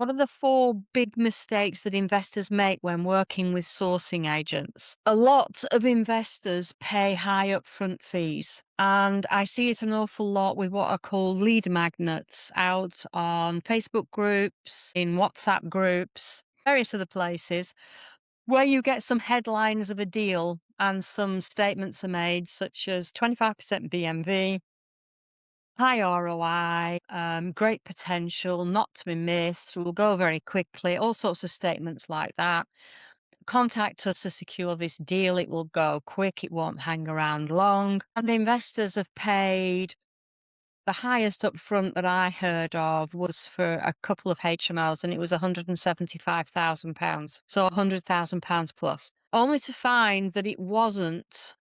What are the four big mistakes that investors make when working with sourcing agents? A lot of investors pay high upfront fees, and I see it an awful lot with what are called lead magnets out on Facebook groups, in WhatsApp groups, various other places, where you get some headlines of a deal and some statements are made, such as 25% BMV, high ROI, great potential, not to be missed, will go very quickly, all sorts of statements like that. Contact us to secure this deal. It will go quick. It won't hang around long. And the investors have paid the highest upfront that I heard of was for a couple of HMOs, and it was £175,000. So £100,000 plus, only to find that it wasn't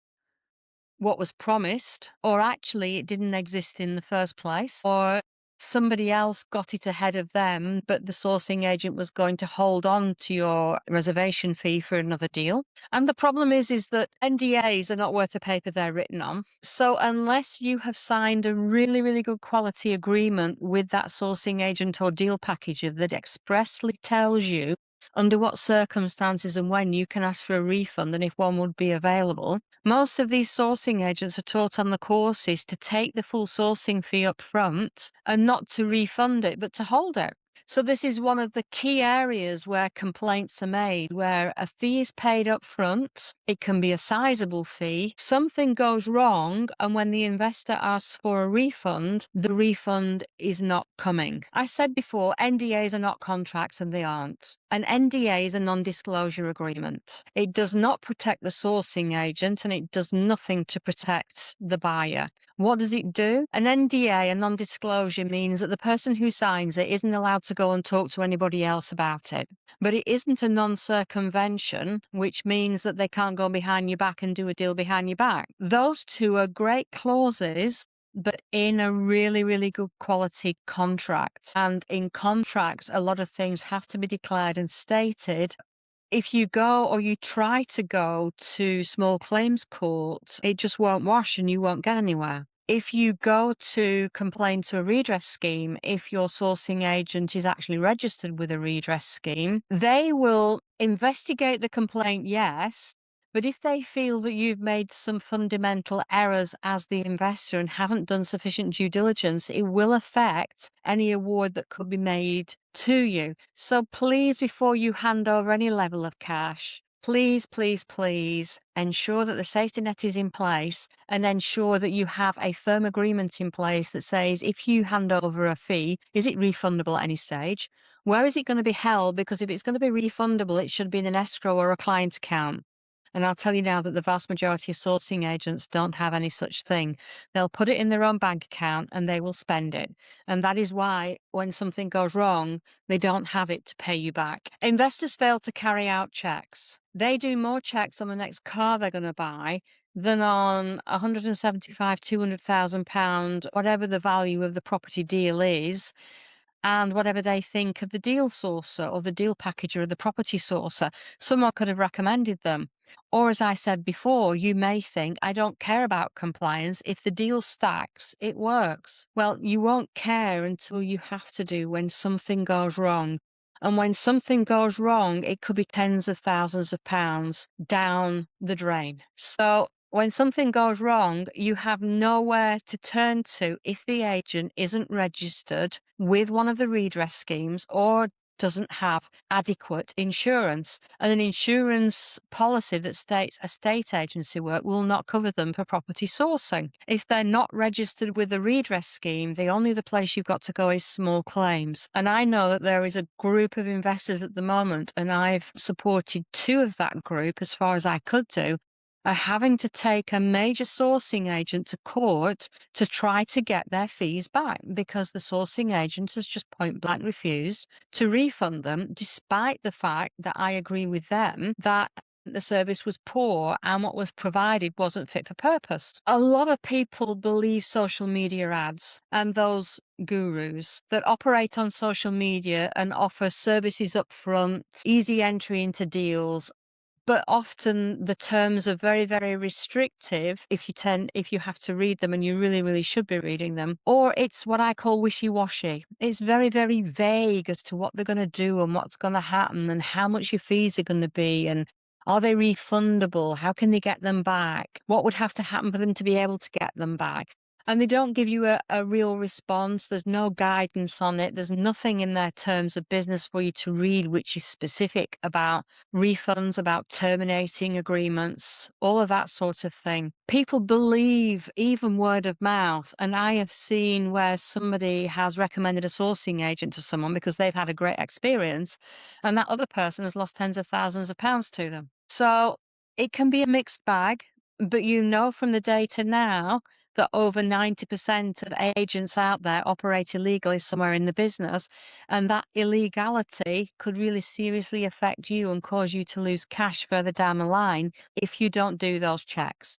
what was promised, or actually it didn't exist in the first place, or somebody else got it ahead of them, but the sourcing agent was going to hold on to your reservation fee for another deal. And the problem is that NDAs are not worth the paper they're written on. So unless you have signed a really, really good quality agreement with that sourcing agent or deal packager that expressly tells you under what circumstances and when you can ask for a refund and if one would be available. Most of these sourcing agents are taught on the courses to take the full sourcing fee up front and not to refund it, but to hold it. So this is one of the key areas where complaints are made, where a fee is paid up front. It can be a sizable fee. Something goes wrong, and when the investor asks for a refund, the refund is not coming. I said before, NDAs are not contracts, and they aren't. An NDA is a non-disclosure agreement. It does not protect the sourcing agent, and it does nothing to protect the buyer. What does it do? An NDA, a non-disclosure, means that the person who signs it isn't allowed to go and talk to anybody else about it. But it isn't a non-circumvention, which means that they can't go behind your back and do a deal behind your back. Those two are great clauses, but in a really, really good quality contract. And in contracts, a lot of things have to be declared and stated. If you go or you try to go to small claims court, it just won't wash and you won't get anywhere. If you go to complain to a redress scheme, if your sourcing agent is actually registered with a redress scheme, they will investigate the complaint, yes, but if they feel that you've made some fundamental errors as the investor and haven't done sufficient due diligence, it will affect any award that could be made to you. So please, before you hand over any level of cash, please, please, please ensure that the safety net is in place and ensure that you have a firm agreement in place that says if you hand over a fee, is it refundable at any stage? Where is it going to be held? Because if it's going to be refundable, it should be in an escrow or a client account. And I'll tell you now that the vast majority of sourcing agents don't have any such thing. They'll put it in their own bank account and they will spend it. And that is why when something goes wrong, they don't have it to pay you back. Investors fail to carry out checks. They do more checks on the next car they're going to buy than on 175, £200,000, whatever the value of the property deal is, and whatever they think of the deal sourcer or the deal packager or the property sourcer. Someone could have recommended them. Or as I said before, you may think, I don't care about compliance. If the deal stacks, it works. Well, you won't care until you have to do when something goes wrong. And when something goes wrong, it could be tens of thousands of pounds down the drain. So when something goes wrong, you have nowhere to turn to if the agent isn't registered with one of the redress schemes or doesn't have adequate insurance. And an insurance policy that states estate agency work will not cover them for property sourcing. If they're not registered with a redress scheme, the only other place you've got to go is small claims. And I know that there is a group of investors at the moment, and I've supported two of that group as far as I could do, are having to take a major sourcing agent to court to try to get their fees back because the sourcing agent has just point blank refused to refund them, despite the fact that I agree with them that the service was poor and what was provided wasn't fit for purpose. A lot of people believe social media ads and those gurus that operate on social media and offer services up front, easy entry into deals, but often the terms are very, very restrictive if you have to read them, and you really, really should be reading them. Or it's what I call wishy-washy. It's very, very vague as to what they're gonna do and what's gonna happen and how much your fees are gonna be, and are they refundable? How can they get them back? What would have to happen for them to be able to get them back? And they don't give you a real response. There's no guidance on it. There's nothing in their terms of business for you to read which is specific about refunds, about terminating agreements, all of that sort of thing. People believe even word of mouth, and I have seen where somebody has recommended a sourcing agent to someone because they've had a great experience, and that other person has lost tens of thousands of pounds to them. So it can be a mixed bag, but you know from the data now that over 90% of agents out there operate illegally somewhere in the business, and that illegality could really seriously affect you and cause you to lose cash further down the line if you don't do those checks.